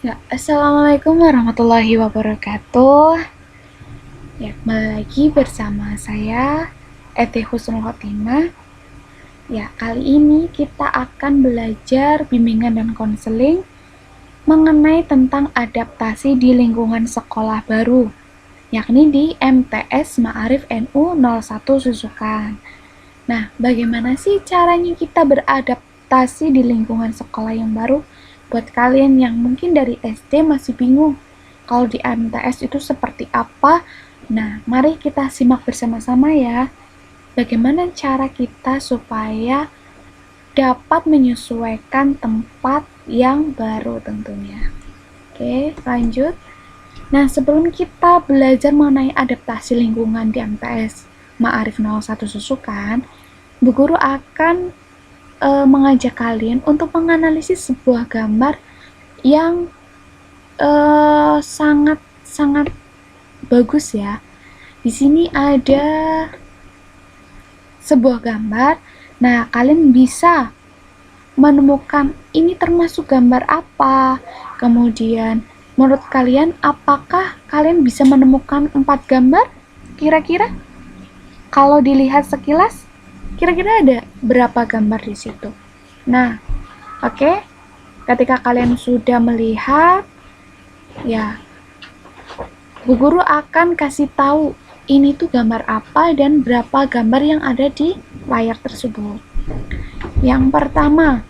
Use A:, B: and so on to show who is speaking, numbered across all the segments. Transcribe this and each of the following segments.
A: Ya, Assalamualaikum warahmatullahi wabarakatuh. Ya, kembali lagi bersama saya, Eti Husnul Khotimah. Ya, kali ini kita akan belajar bimbingan dan konseling mengenai tentang adaptasi di lingkungan sekolah baru, yakni di MTS Ma'arif NU 01 Susukan. Nah, bagaimana sih caranya kita beradaptasi di lingkungan sekolah yang baru? Buat kalian yang mungkin dari SD masih bingung, kalau di MTS itu seperti apa? Nah, mari kita simak bersama-sama ya. Bagaimana cara kita supaya dapat menyesuaikan tempat yang baru tentunya. Oke, lanjut. Nah, sebelum kita belajar mengenai adaptasi lingkungan di MTS Ma'arif 01 Susukan, Bu Guru akan mengajak kalian untuk menganalisis sebuah gambar yang sangat bagus ya. Di sini ada sebuah gambar. Nah, kalian bisa menemukan ini termasuk gambar apa. Kemudian, menurut kalian apakah kalian bisa menemukan 4 gambar? Kira-kira kalau dilihat sekilas, kira-kira ada berapa gambar di situ? Nah, oke. Ketika kalian sudah melihat, ya, Bu Guru akan kasih tahu ini tuh gambar apa dan berapa gambar yang ada di layar tersebut. Yang pertama,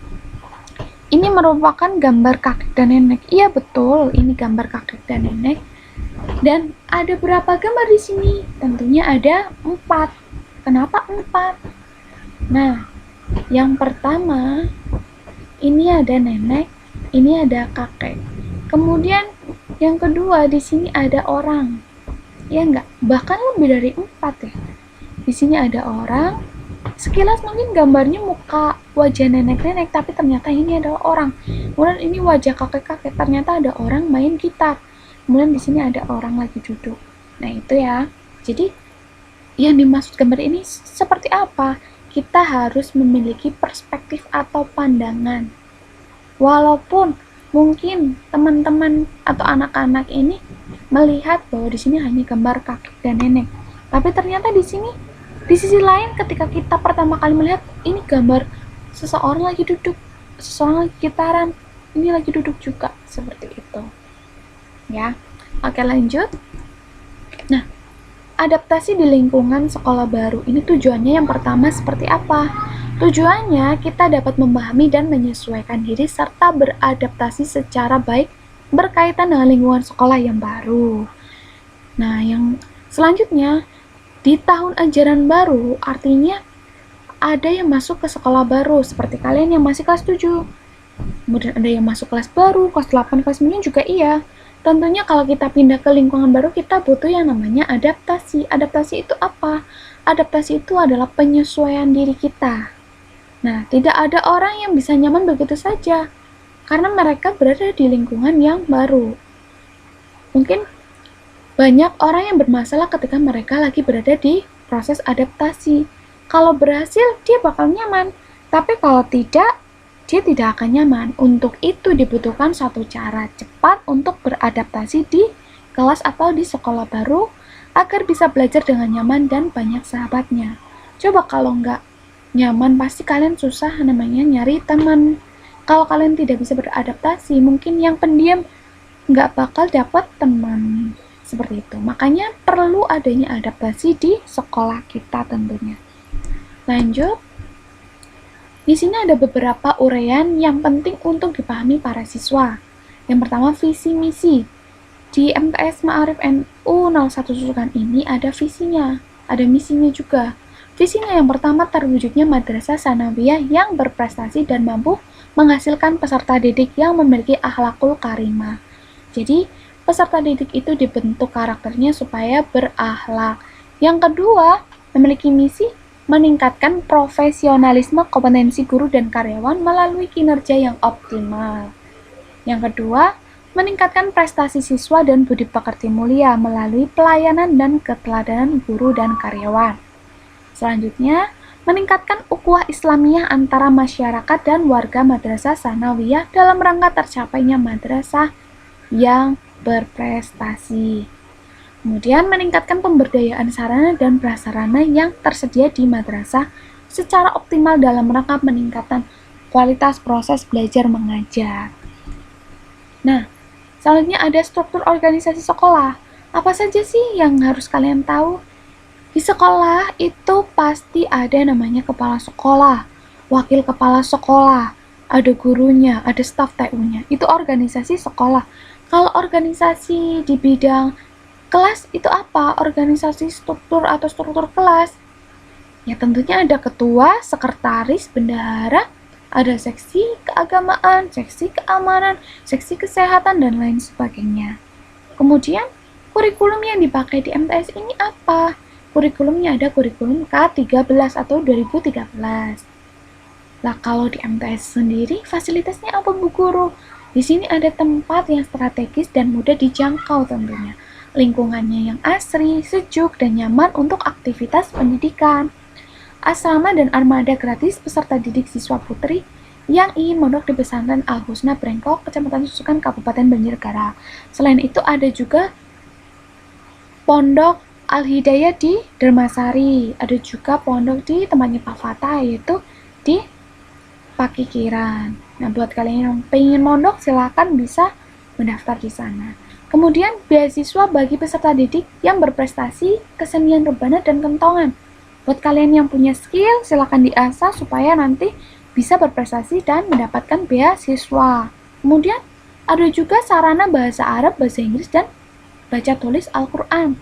A: ini merupakan gambar kakek dan nenek. Iya betul, ini gambar kakek dan nenek. Dan ada berapa gambar di sini? Tentunya ada 4. Kenapa 4? Nah, yang pertama, ini ada nenek, ini ada kakek. Kemudian yang kedua, di sini ada orang. Ya enggak? Bahkan lebih dari 4 ya. Di sini ada orang. Sekilas mungkin gambarnya muka wajah nenek-nenek, tapi ternyata ini adalah orang. Kemudian ini wajah kakek-kakek, ternyata ada orang main gitar. Kemudian di sini ada orang lagi duduk. Nah, itu ya. Jadi yang dimaksud gambar ini seperti apa? Kita harus memiliki perspektif atau pandangan. Walaupun mungkin teman-teman atau anak-anak ini melihat bahwa di sini hanya gambar kakek dan nenek, tapi ternyata di sini di sisi lain ketika kita pertama kali melihat ini gambar seseorang lagi duduk, seseorang lagi gitaran, ini lagi duduk juga, seperti itu ya. Oke, lanjut. Nah, adaptasi di lingkungan sekolah baru ini tujuannya yang pertama seperti apa? Tujuannya kita dapat memahami dan menyesuaikan diri serta beradaptasi secara baik berkaitan dengan lingkungan sekolah yang baru. Nah, yang selanjutnya, di tahun ajaran baru artinya ada yang masuk ke sekolah baru seperti kalian yang masih kelas 7. Kemudian ada yang masuk kelas baru, kelas 8, kelas 9 juga iya. Tentunya kalau kita pindah ke lingkungan baru, kita butuh yang namanya adaptasi. Adaptasi itu apa? Adaptasi itu adalah penyesuaian diri kita. Nah, tidak ada orang yang bisa nyaman begitu saja, karena mereka berada di lingkungan yang baru. Mungkin banyak orang yang bermasalah ketika mereka lagi berada di proses adaptasi. Kalau berhasil, dia bakal nyaman. Tapi kalau tidak, dia tidak akan nyaman. Untuk itu dibutuhkan satu cara cepat untuk beradaptasi di kelas atau di sekolah baru agar bisa belajar dengan nyaman dan banyak sahabatnya. Coba kalau nggak nyaman, pasti kalian susah namanya nyari teman. Kalau kalian tidak bisa beradaptasi, mungkin yang pendiam nggak bakal dapat teman. Seperti itu. Makanya perlu adanya adaptasi di sekolah kita tentunya. Lanjut. Di sini ada beberapa uraian yang penting untuk dipahami para siswa. Yang pertama, visi misi. Di MTS Ma'arif NU 01 Susukan ini ada visinya, ada misinya juga. Visinya yang pertama, terwujudnya madrasah sanawiyah yang berprestasi dan mampu menghasilkan peserta didik yang memiliki akhlakul karimah. Jadi, peserta didik itu dibentuk karakternya supaya berakhlak. Yang kedua, memiliki misi meningkatkan profesionalisme kompetensi guru dan karyawan melalui kinerja yang optimal. Yang kedua, meningkatkan prestasi siswa dan budi pekerti mulia melalui pelayanan dan keteladanan guru dan karyawan. Selanjutnya, meningkatkan ukhuwah Islamiyah antara masyarakat dan warga madrasah sanawiyah dalam rangka tercapainya madrasah yang berprestasi. Kemudian meningkatkan pemberdayaan sarana dan prasarana yang tersedia di madrasah secara optimal dalam rangka peningkatan kualitas proses belajar mengajar. Nah, selanjutnya ada struktur organisasi sekolah. Apa saja sih yang harus kalian tahu? Di sekolah itu pasti ada namanya kepala sekolah, wakil kepala sekolah, ada gurunya, ada staf TU-nya. Itu organisasi sekolah. Kalau organisasi di bidang kelas itu apa? Organisasi struktur atau struktur kelas. Ya tentunya ada ketua, sekretaris, bendahara, ada seksi keagamaan, seksi keamanan, seksi kesehatan, dan lain sebagainya. Kemudian, kurikulum yang dipakai di MTS ini apa? Kurikulumnya ada kurikulum K13 atau 2013. Nah, kalau di MTS sendiri, fasilitasnya apa Bu Guru? Di sini ada tempat yang strategis dan mudah dijangkau tentunya. Lingkungannya yang asri, sejuk, dan nyaman untuk aktivitas pendidikan. Asrama dan armada gratis peserta didik siswa putri yang ingin mondok di pesantren Al Husna Brengkok, Kecamatan Susukan, Kabupaten Banjarnegara. Selain itu ada juga Pondok Al Hidayah di Dermasari. Ada juga pondok di tempatnya Pak Fatah, yaitu di Pakikiran. Nah, buat kalian yang pengen mondok, silakan bisa mendaftar di sana. Kemudian, beasiswa bagi peserta didik yang berprestasi, kesenian rebana, dan kentongan. Buat kalian yang punya skill, silakan diasah supaya nanti bisa berprestasi dan mendapatkan beasiswa. Kemudian, ada juga sarana bahasa Arab, bahasa Inggris, dan baca tulis Al-Quran.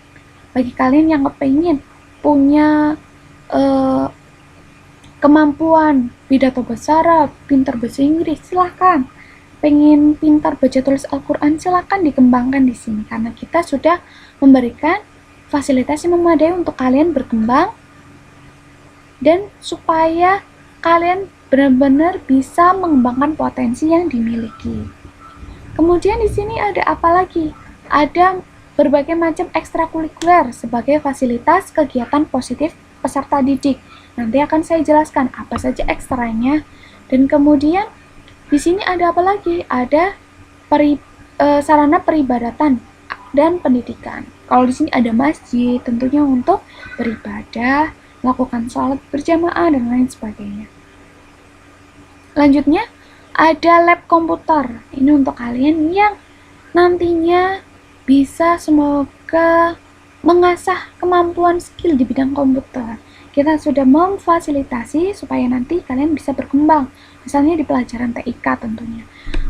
A: Bagi kalian yang kepengen punya kemampuan pidato bahasa Arab, pintar bahasa Inggris, silahkan. Pengen pintar baca tulis Al-Quran, silahkan dikembangkan di sini karena kita sudah memberikan fasilitas yang memadai untuk kalian berkembang dan supaya kalian benar-benar bisa mengembangkan potensi yang dimiliki. Kemudian di sini ada apa lagi? Ada berbagai macam ekstrakurikuler sebagai fasilitas kegiatan positif peserta didik. Nanti akan saya jelaskan apa saja ekstranya. Dan kemudian di sini ada apa lagi? Ada sarana peribadatan dan pendidikan. Kalau di sini ada masjid, tentunya untuk beribadah, melakukan sholat berjamaah dan lain sebagainya. Lanjutnya ada lab komputer. Ini untuk kalian yang nantinya bisa semoga mengasah kemampuan skill di bidang komputer. Kita sudah memfasilitasi supaya nanti kalian bisa berkembang, misalnya di pelajaran TIK tentunya.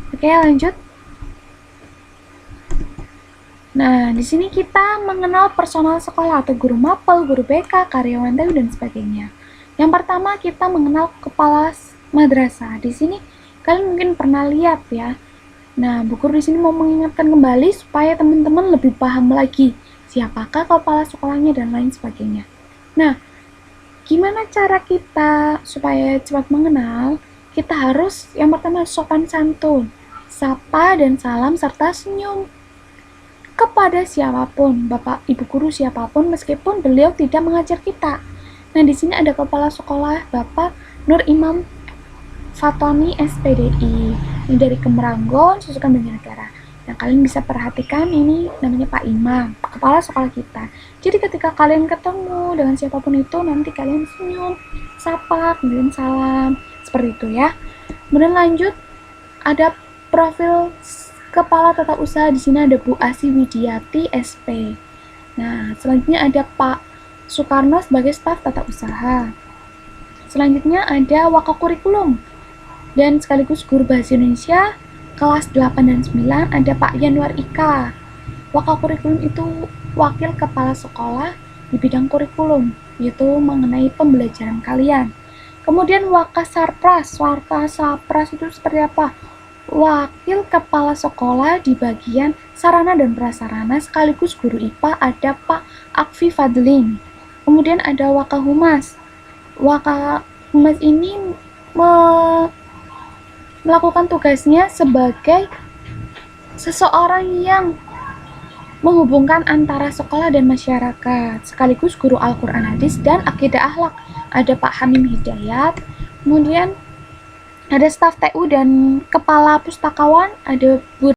A: Oke, lanjut. Nah, di sini kita mengenal personal sekolah atau guru mapel, guru BK, karyawan TU, dan sebagainya. Yang pertama kita mengenal kepala madrasah. Di sini kalian mungkin pernah lihat ya. Nah, Bu Guru di sini mau mengingatkan kembali supaya teman-teman lebih paham lagi siapakah kepala sekolahnya dan lain sebagainya. Nah, gimana cara kita supaya cepat mengenal? Kita harus yang pertama sopan santun, sapa dan salam serta senyum kepada siapapun, Bapak Ibu Guru siapapun meskipun beliau tidak mengajar kita. Nah, di sini ada kepala sekolah Bapak Nur Imam Fatoni SPDI. Ini dari Kemeranggon, Susukan Banjarnegara. Nah, kalian bisa perhatikan ini namanya Pak Imam, kepala sekolah kita. Jadi ketika kalian ketemu dengan siapapun itu, nanti kalian senyum, sapa, kemudian salam, seperti itu ya. Kemudian lanjut, ada profil kepala tata usaha. Di sini ada Bu Asi Widiati SP. Nah, selanjutnya ada Pak Soekarno sebagai staf tata usaha. Selanjutnya ada wakakurikulum dan sekaligus guru bahasa Indonesia kelas 8 dan 9 ada Pak Yanwar Ika. Wakakurikulum itu wakil kepala sekolah di bidang kurikulum, yaitu mengenai pembelajaran kalian. Kemudian Wakasarpras itu seperti apa? Wakil kepala sekolah di bagian sarana dan prasarana sekaligus guru IPA ada Pak Akfi Fadlin. Kemudian ada Wakahumas. Wakahumas ini melakukan tugasnya sebagai seseorang yang menghubungkan antara sekolah dan masyarakat, sekaligus guru Al-Quran Hadis dan Akidah Akhlak. Ada Pak Hamim Hidayat, kemudian ada staf TU dan kepala pustakawan, ada Bu